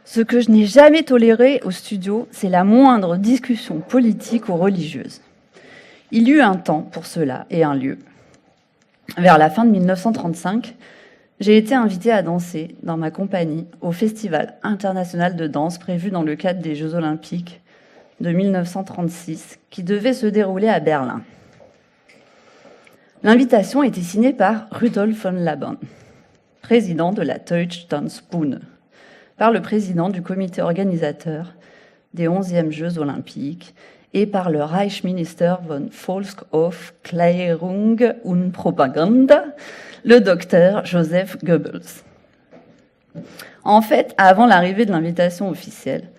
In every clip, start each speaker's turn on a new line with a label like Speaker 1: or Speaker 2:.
Speaker 1: Ce que je n'ai jamais toléré au studio, c'est la moindre discussion politique ou religieuse. Il y eut un temps pour cela et un lieu. Vers la fin de 1935, j'ai été invitée à danser dans ma compagnie au Festival international de danse prévu dans le cadre des Jeux olympiques de 1936 qui devait se dérouler à Berlin. L'invitation était signée par Rudolf von Laban, président de la Deutsche Tanzbühne, par le président du comité organisateur des 11e Jeux olympiques et par le Reichsminister von Volksaufklärung und Propaganda, le docteur Joseph Goebbels. En fait, avant l'arrivée de l'invitation officielle,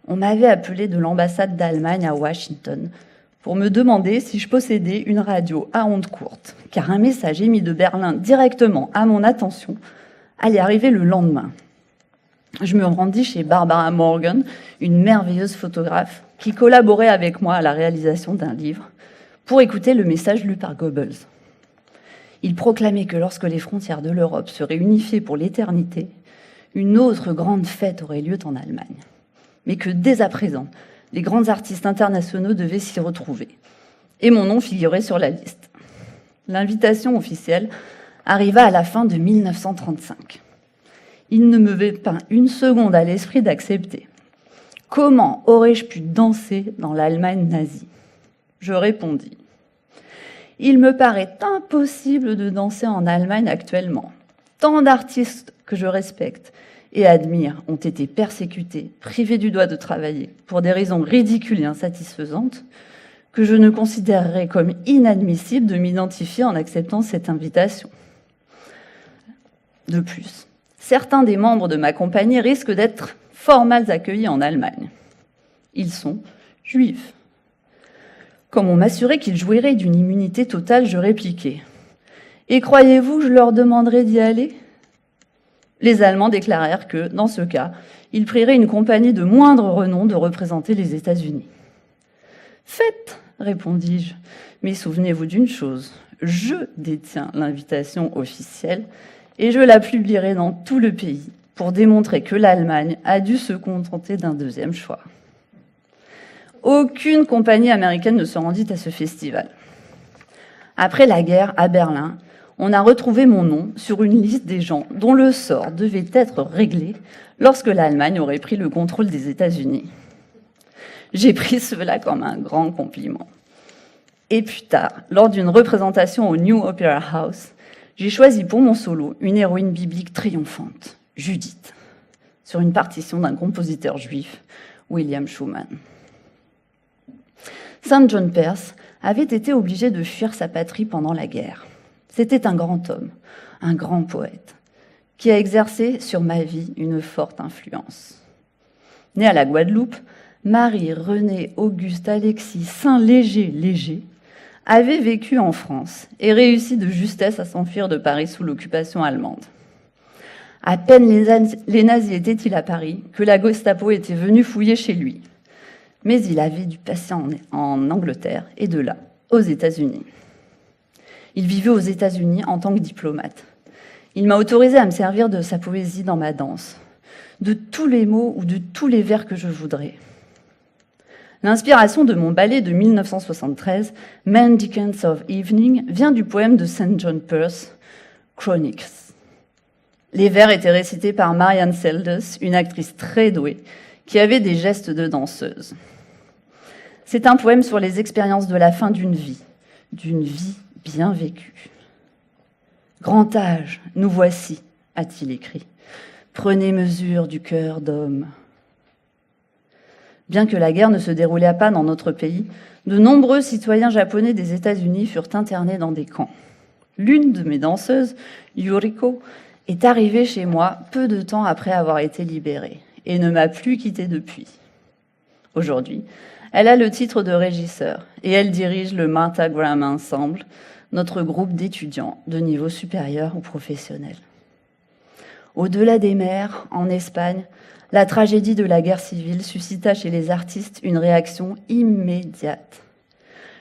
Speaker 1: on m'avait appelé de l'ambassade d'Allemagne à Washington pour me demander si je possédais une radio à ondes courtes, car un message émis de Berlin directement à mon attention allait arriver le lendemain. Je me rendis chez Barbara Morgan, une merveilleuse photographe qui collaborait avec moi à la réalisation d'un livre, pour écouter le message lu par Goebbels. Il proclamait que lorsque les frontières de l'Europe seraient unifiées pour l'éternité, une autre grande fête aurait lieu en Allemagne, mais que dès à présent, les grands artistes internationaux devaient s'y retrouver. Et mon nom figurait sur la liste. L'invitation officielle arriva à la fin de 1935. Il ne me vint pas une seconde à l'esprit d'accepter. Comment aurais-je pu danser dans l'Allemagne nazie ? Je répondis. Il me paraît impossible de danser en Allemagne actuellement. Tant d'artistes que je respecte et admire ont été persécutés, privés du droit de travailler, pour des raisons ridicules et insatisfaisantes, que je ne considérerais comme inadmissible de m'identifier en acceptant cette invitation. De plus, certains des membres de ma compagnie risquent d'être fort mal accueillis en Allemagne. Ils sont juifs. Comme on m'assurait qu'ils jouiraient d'une immunité totale, je répliquai. « Et croyez-vous que je leur demanderais d'y aller ?» Les Allemands déclarèrent que, dans ce cas, ils prieraient une compagnie de moindre renom de représenter les États-Unis. « Faites !» répondis-je. « Mais souvenez-vous d'une chose, je détiens l'invitation officielle et je la publierai dans tout le pays pour démontrer que l'Allemagne a dû se contenter d'un deuxième choix. » Aucune compagnie américaine ne se rendit à ce festival. Après la guerre, à Berlin, on a retrouvé mon nom sur une liste des gens dont le sort devait être réglé lorsque l'Allemagne aurait pris le contrôle des États-Unis. J'ai pris cela comme un grand compliment. Et plus tard, lors d'une représentation au New Opera House, j'ai choisi pour mon solo une héroïne biblique triomphante, Judith, sur une partition d'un compositeur juif, William Schumann. Saint John Perse avait été obligé de fuir sa patrie pendant la guerre. C'était un grand homme, un grand poète, qui a exercé sur ma vie une forte influence. Né à la Guadeloupe, Marie-Renée Auguste Alexis Saint-Léger avait vécu en France et réussi de justesse à s'enfuir de Paris sous l'occupation allemande. À peine les nazis étaient-ils à Paris que la Gestapo était venue fouiller chez lui. Mais il avait dû passer en Angleterre et de là, aux États-Unis. Il vivait aux États-Unis en tant que diplomate. Il m'a autorisé à me servir de sa poésie dans ma danse, de tous les mots ou de tous les vers que je voudrais. L'inspiration de mon ballet de 1973, Mendicants of Evening, vient du poème de St. John Perse, Chronics. Les vers étaient récités par Marianne Seldes, une actrice très douée, qui avait des gestes de danseuse. C'est un poème sur les expériences de la fin d'une vie bien vécue. « Grand âge, nous voici », a-t-il écrit. « Prenez mesure du cœur d'homme. » Bien que la guerre ne se déroulât pas dans notre pays, de nombreux citoyens japonais des États-Unis furent internés dans des camps. L'une de mes danseuses, Yuriko, est arrivée chez moi peu de temps après avoir été libérée et ne m'a plus quittée depuis. Aujourd'hui, elle a le titre de régisseur et elle dirige le Martha Graham Ensemble, notre groupe d'étudiants de niveau supérieur ou professionnel. Au-delà des mers, en Espagne, la tragédie de la guerre civile suscita chez les artistes une réaction immédiate.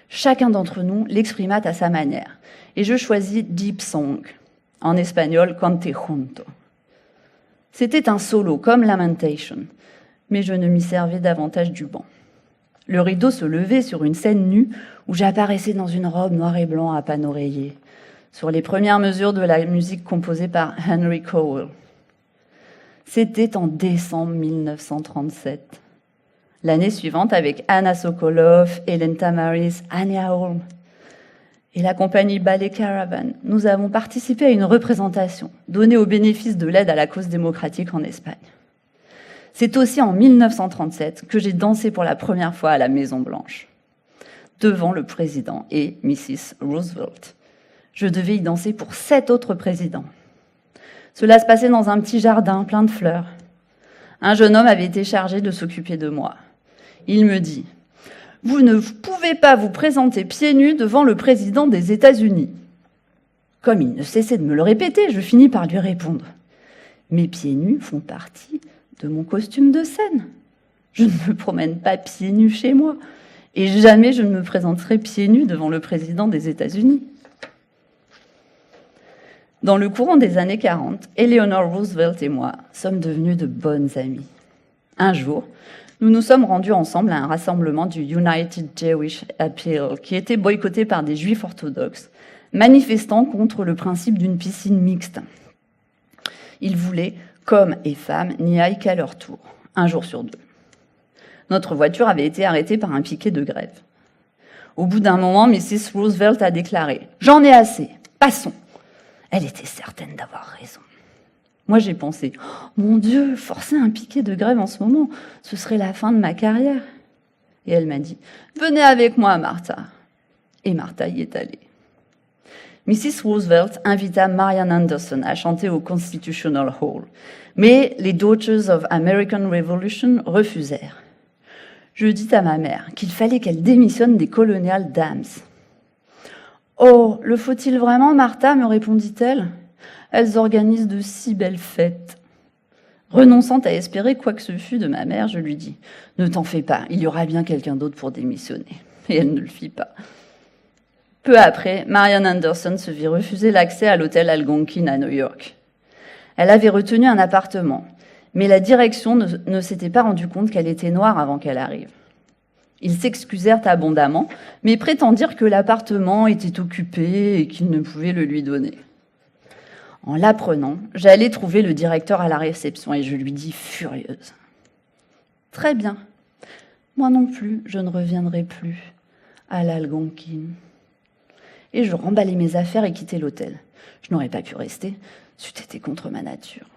Speaker 1: Chacun d'entre nous l'exprima à sa manière et je choisis Deep Song, en espagnol Cante Junto. C'était un solo, comme Lamentation, mais je ne m'y servais davantage du banc. Le rideau se levait sur une scène nue où j'apparaissais dans une robe noir et blanc à panneaux rayés, sur les premières mesures de la musique composée par Henry Cowell. C'était en décembre 1937. L'année suivante, avec Anna Sokolov, Hélène Tamaris, Anya Holm et la compagnie Ballet Caravan, nous avons participé à une représentation donnée au bénéfice de l'aide à la cause démocratique en Espagne. C'est aussi en 1937 que j'ai dansé pour la première fois à la Maison-Blanche, devant le président et Mrs. Roosevelt. Je devais y danser pour 7 autres présidents. Cela se passait dans un petit jardin plein de fleurs. Un jeune homme avait été chargé de s'occuper de moi. Il me dit « Vous ne pouvez pas vous présenter pieds nus devant le président des États-Unis. » Comme il ne cessait de me le répéter, je finis par lui répondre « Mes pieds nus font partie de mon costume de scène. Je ne me promène pas pieds nus chez moi. Et jamais je ne me présenterai pieds nus devant le président des États-Unis. » Dans le courant des années 40, Eleanor Roosevelt et moi sommes devenus de bonnes amies. Un jour, nous nous sommes rendus ensemble à un rassemblement du United Jewish Appeal, qui était boycotté par des juifs orthodoxes, manifestant contre le principe d'une piscine mixte. Ils voulaient qu'hommes et femmes n'y aillent qu'à leur tour, un jour sur 2. Notre voiture avait été arrêtée par un piquet de grève. Au bout d'un moment, Mrs. Roosevelt a déclaré « J'en ai assez, passons !» Elle était certaine d'avoir raison. Moi, j'ai pensé oh, « Mon Dieu, forcer un piquet de grève en ce moment, ce serait la fin de ma carrière. » Et elle m'a dit « Venez avec moi, Martha. » Et Martha y est allée. Mrs. Roosevelt invita Marian Anderson à chanter au Constitutional Hall, mais les Daughters of American Revolution refusèrent. Je dis à ma mère qu'il fallait qu'elle démissionne des Colonial Dames. « Oh, le faut-il vraiment, Martha ?» me répondit-elle. « Elles organisent de si belles fêtes. » Renonçant à espérer quoi que ce fût de ma mère, je lui dis « Ne t'en fais pas, il y aura bien quelqu'un d'autre pour démissionner. » Et elle ne le fit pas. Peu après, Marian Anderson se vit refuser l'accès à l'hôtel Algonquin à New York. Elle avait retenu un appartement, mais la direction ne s'était pas rendu compte qu'elle était noire avant qu'elle arrive. Ils s'excusèrent abondamment, mais prétendirent que l'appartement était occupé et qu'ils ne pouvaient le lui donner. En l'apprenant, j'allai trouver le directeur à la réception et je lui dis furieuse « Très bien, moi non plus, je ne reviendrai plus à l'Algonquin. » Et je remballai mes affaires et quittai l'hôtel. Je n'aurais pas pu rester, c'eût été contre ma nature.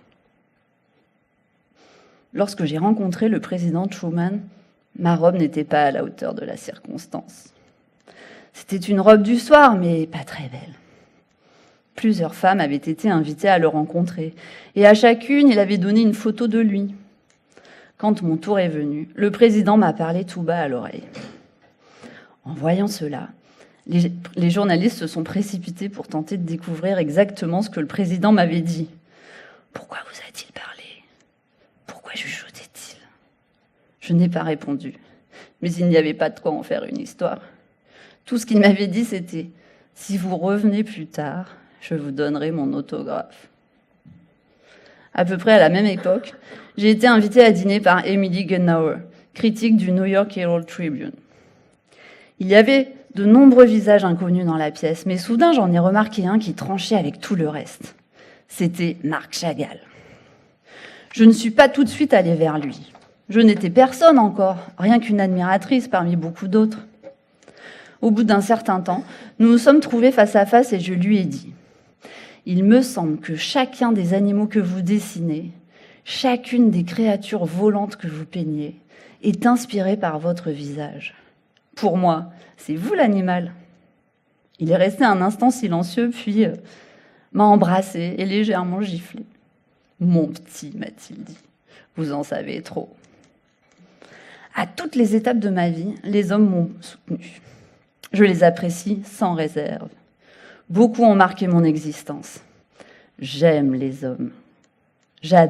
Speaker 1: Lorsque j'ai rencontré le président Truman, ma robe n'était pas à la hauteur de la circonstance. C'était une robe du soir, mais pas très belle. Plusieurs femmes avaient été invitées à le rencontrer, et à chacune, il avait donné une photo de lui. Quand mon tour est venu, le président m'a parlé tout bas à l'oreille. En voyant cela, les journalistes se sont précipités pour tenter de découvrir exactement ce que le président m'avait dit. Pourquoi vous a-t-il parlé? Pourquoi chuchotait-il? Je n'ai pas répondu, mais il n'y avait pas de quoi en faire une histoire. Tout ce qu'il m'avait dit, c'était « Si vous revenez plus tard, je vous donnerai mon autographe. » À peu près à la même époque, j'ai été invitée à dîner par Emily Genauer, critique du New York Herald Tribune. Il y avait de nombreux visages inconnus dans la pièce, mais soudain j'en ai remarqué un qui tranchait avec tout le reste. C'était Marc Chagall. Je ne suis pas tout de suite allée vers lui. Je n'étais personne encore, rien qu'une admiratrice parmi beaucoup d'autres. Au bout d'un certain temps, nous nous sommes trouvés face à face et je lui ai dit « Il me semble que chacun des animaux que vous dessinez, chacune des créatures volantes que vous peignez, est inspirée par votre visage. Pour moi, c'est vous l'animal. » Il est resté un instant silencieux, puis m'a embrassé et légèrement giflé. « Mon petit, m'a-t-il dit, vous en savez trop. » À toutes les étapes de ma vie, les hommes m'ont soutenu. Je les apprécie sans réserve. Beaucoup ont marqué mon existence. J'aime les hommes. J'adore.